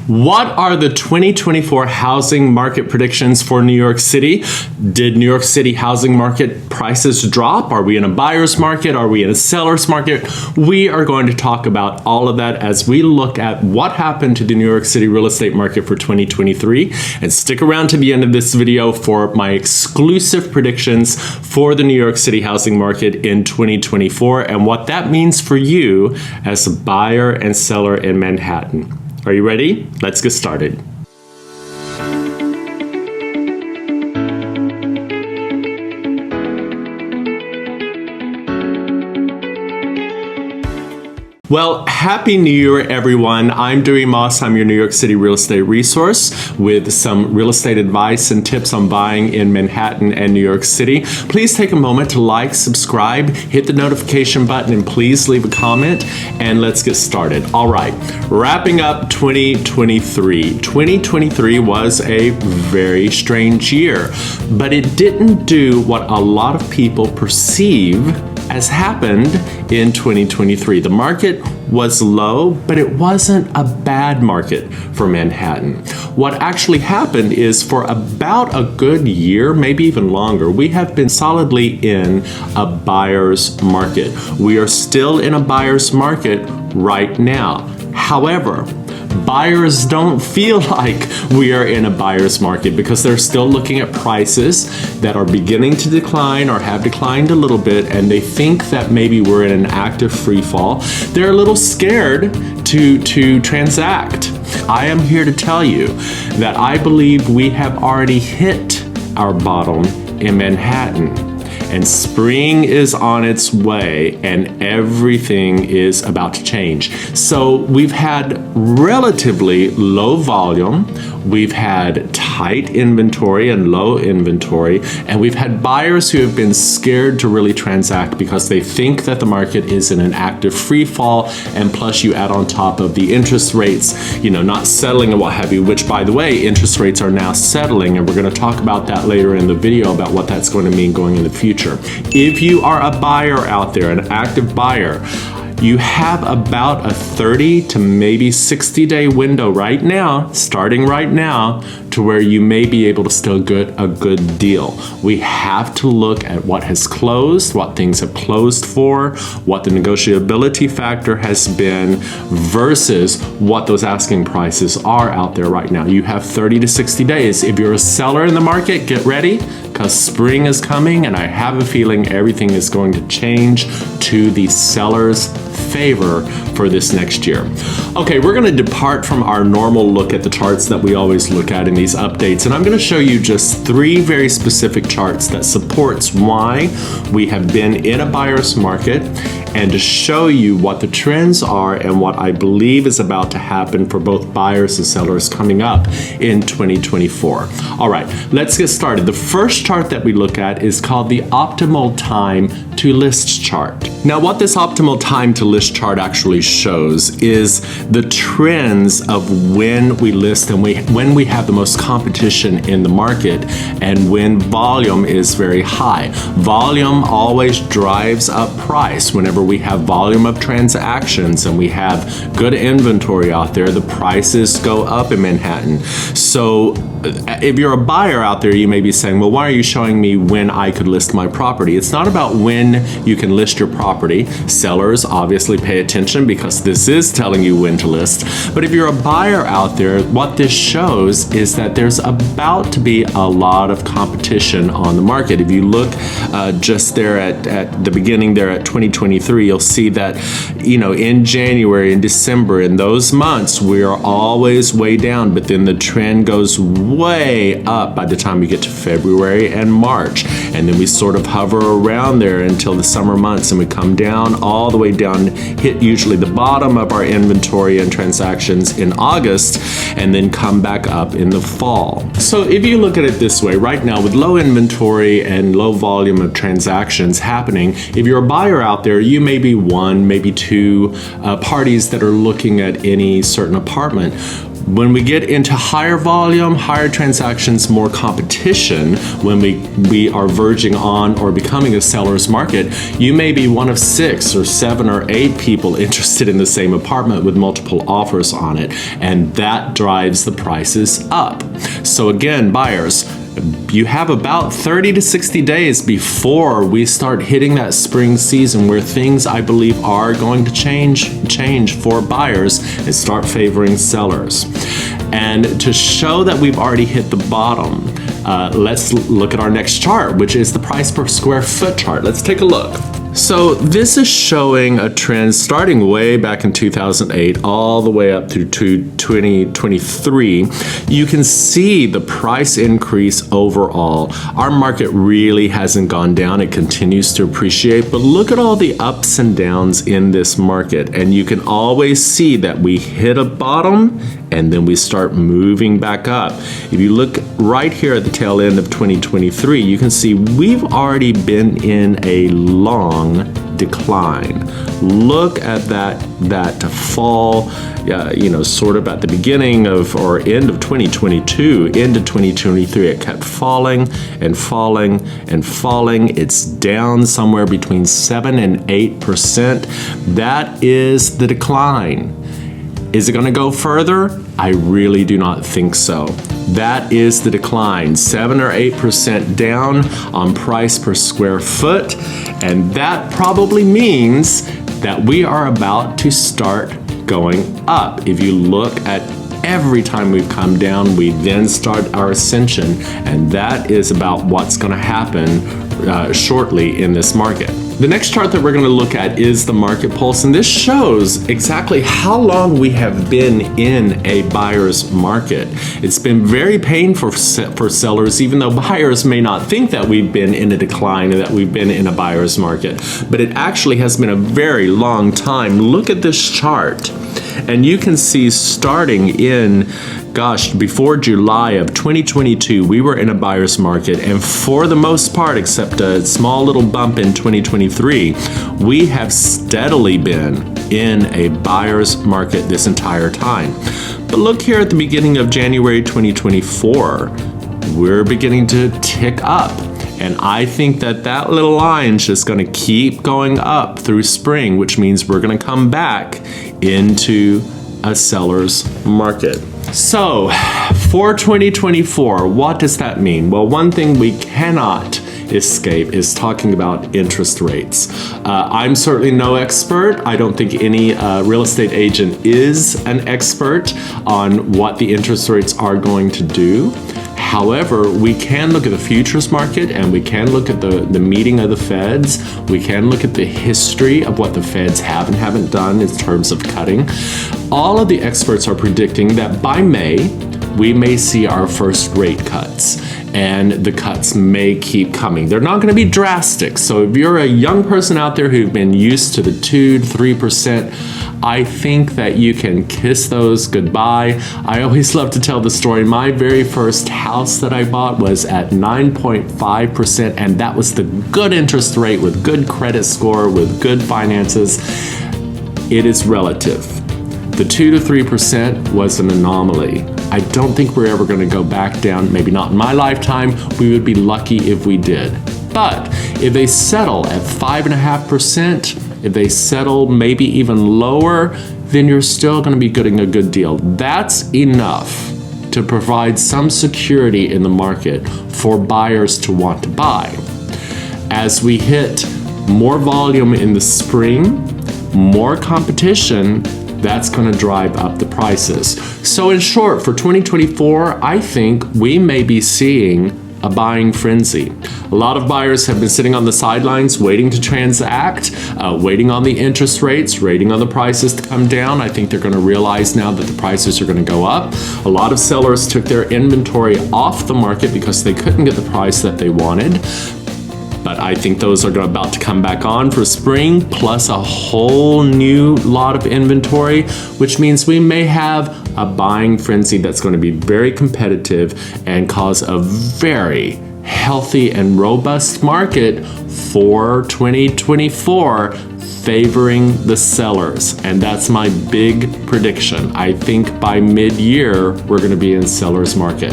What are the 2024 housing market predictions for New York City? Did New York City housing market prices drop? Are we in a buyer's market? Are we in a seller's market? We are going to talk about all of that as we look at what happened to the New York City real estate market for 2023. And stick around to the end of this video for my exclusive predictions for the New York City housing market in 2024 and what that means for you as a buyer and seller in Manhattan. Are you ready? Let's get started. Well, Happy New Year, everyone. I'm Dewey. I'm your New York City real estate resource with some real estate advice and tips on buying in Manhattan and New York City. Please take a moment to like, subscribe, hit the notification button, and please leave a comment, and let's get started. All right, wrapping up 2023. 2023 was a very strange year, but it didn't do what a lot of people perceive as happened in 2023. The market was low, but it wasn't a bad market for Manhattan. What actually happened is for about a good year, maybe even longer, we have been solidly in a buyer's market. We are still in a buyer's market right now. However, buyers don't feel like we are in a buyer's market because they're still looking at prices that are beginning to decline or have declined a little bit, and they think that maybe we're in an active free fall. They're a little scared to transact. I am here to tell you that I believe we have already hit our bottom in Manhattan. And spring is on its way and everything is about to change. So we've had relatively low volume, we've had tight inventory and low inventory, and we've had buyers who have been scared to really transact because they think that the market is in an active free fall, and plus you add on top of the interest rates, not settling and what have you, which by the way, interest rates are now settling, and we're going to talk about that later in the video about what that's going to mean going in the future. If you are a buyer out there, an active buyer, you have about a 30 to maybe 60-day window right now, starting right now, to where you may be able to still get a good deal. We have to look at what has closed, what things have closed for, what the negotiability factor has been versus what those asking prices are out there right now. You have 30 to 60 days. If you're a seller in the market, get ready because spring is coming and I have a feeling everything is going to change to the seller's favor for this next year. Okay, we're going to depart from our normal look at the charts that we always look at in these updates, and I'm going to show you just three very specific charts that supports why we have been in a buyer's market, and to show you what the trends are and what I believe is about to happen for both buyers and sellers coming up in 2024. All right, let's get started. The first chart that we look at is called the optimal time to list chart. Now, what this optimal time to list chart actually shows is the trends of when we list and when we have the most competition in the market and when volume is very high. Volume always drives up price. Whenever we have volume of transactions and we have good inventory out there, the prices go up in Manhattan. So if you're a buyer out there, you may be saying, well, why are you showing me when I could list my property? It's not about when you can list your property. Sellers obviously pay attention because this is telling you when to list. But if you're a buyer out there, what this shows is that there's about to be a lot of competition on the market. If you look just there at the beginning there at 2023, you'll see that, in January and December, in those months, we are always way down, but then the trend goes way up by the time we get to February and March. And then we sort of hover around there until the summer months, and we come down all the way down, hit usually the bottom of our inventory and transactions in August, and then come back up in the fall. So if you look at it this way, right now with low inventory and low volume of transactions happening, if you're a buyer out there, you may be one, maybe two parties that are looking at any certain apartment. When we get into higher volume, higher transactions, more competition, when we are verging on or becoming a seller's market, you may be one of 6 or 7 or 8 people interested in the same apartment with multiple offers on it, and that drives the prices up. So again, buyers, you have about 30 to 60 days before we start hitting that spring season where things, I believe, are going to change for buyers and start favoring sellers. And to show that we've already hit the bottom, let's look at our next chart, which is the price per square foot chart. Let's take a look. So this is showing a trend starting way back in 2008 all the way up through to 2023. You can see the price increase overall. Our market really hasn't gone down. It continues to appreciate, but look at all the ups and downs in this market, and you can always see that we hit a bottom and then we start moving back up. If you look right here at the tail end of 2023, you can see we've already been in a long decline. Look at that fall, sort of at the beginning of or end of 2022 into 2023. It kept falling and falling and falling. It's down somewhere between 7 and 8%. That is the decline. Is it going to go further? I really do not think so. That is the decline, 7 or 8% down on price per square foot, and that probably means that we are about to start going up. If you look at every time we've come down, we then start our ascension, and that is about what's going to happen shortly in this market. The next chart that we're going to look at is the market pulse, and this shows exactly how long we have been in a buyer's market. It's been very painful for sellers, even though buyers may not think that we've been in a decline and that we've been in a buyer's market, but it actually has been a very long time. Look at this chart, and you can see starting in before July of 2022, we were in a buyer's market, and for the most part, except a small little bump in 2023, we have steadily been in a buyer's market this entire time. But look here at the beginning of January 2024, we're beginning to tick up. And I think that little line is just going to keep going up through spring, which means we're going to come back into a seller's market. So for 2024, what does that mean? Well, one thing we cannot escape is talking about interest rates. I'm certainly no expert. I don't think any real estate agent is an expert on what the interest rates are going to do. However, we can look at the futures market, and we can look at the meeting of the Feds. We can look at the history of what the Feds have and haven't done in terms of cutting. All of the experts are predicting that by May, we may see our first rate cuts, and the cuts may keep coming. They're not going to be drastic. So if you're a young person out there who've been used to the 2 to 3%, I think that you can kiss those goodbye. I always love to tell the story. My very first house that I bought was at 9.5%, and that was the good interest rate with good credit score, with good finances. It is relative. The 2 to 3% was an anomaly. I don't think we're ever going to go back down, maybe not in my lifetime. We would be lucky if we did. But if they settle at 5.5%, if they settle maybe even lower, then you're still going to be getting a good deal. That's enough to provide some security in the market for buyers to want to buy. As we hit more volume in the spring, more competition, that's going to drive up the prices. So in short, for 2024, I think we may be seeing a buying frenzy. A lot of buyers have been sitting on the sidelines waiting to transact, waiting on the interest rates, waiting on the prices to come down. I think they're going to realize now that the prices are going to go up. A lot of sellers took their inventory off the market because they couldn't get the price that they wanted. But I think those are about to come back on for spring, plus a whole new lot of inventory, which means we may have a buying frenzy that's going to be very competitive and cause a very healthy and robust market for 2024 favoring the sellers, and that's my big prediction. I think by mid-year, we're going to be in seller's market.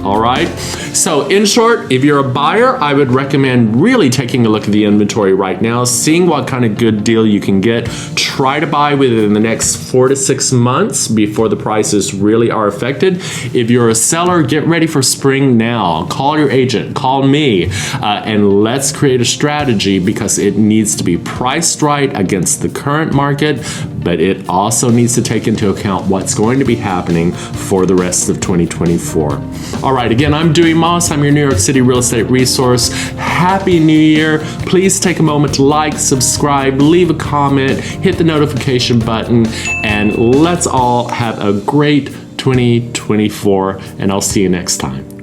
All right. So in short, if you're a buyer, I would recommend really taking a look at the inventory right now, seeing what kind of good deal you can get. Try to buy within the next 4 to 6 months before the prices really are affected. If you're a seller, get ready for spring now. Call your agent, call me, and let's create a strategy, because it needs to be priced right against the current market, but it also needs to take into account what's going to be happening for the rest of 2024. All right, again, I'm Dewey Moss. I'm your New York City real estate resource. Happy New Year. Please take a moment to like, subscribe, leave a comment, hit the notification button, and let's all have a great 2024, and I'll see you next time.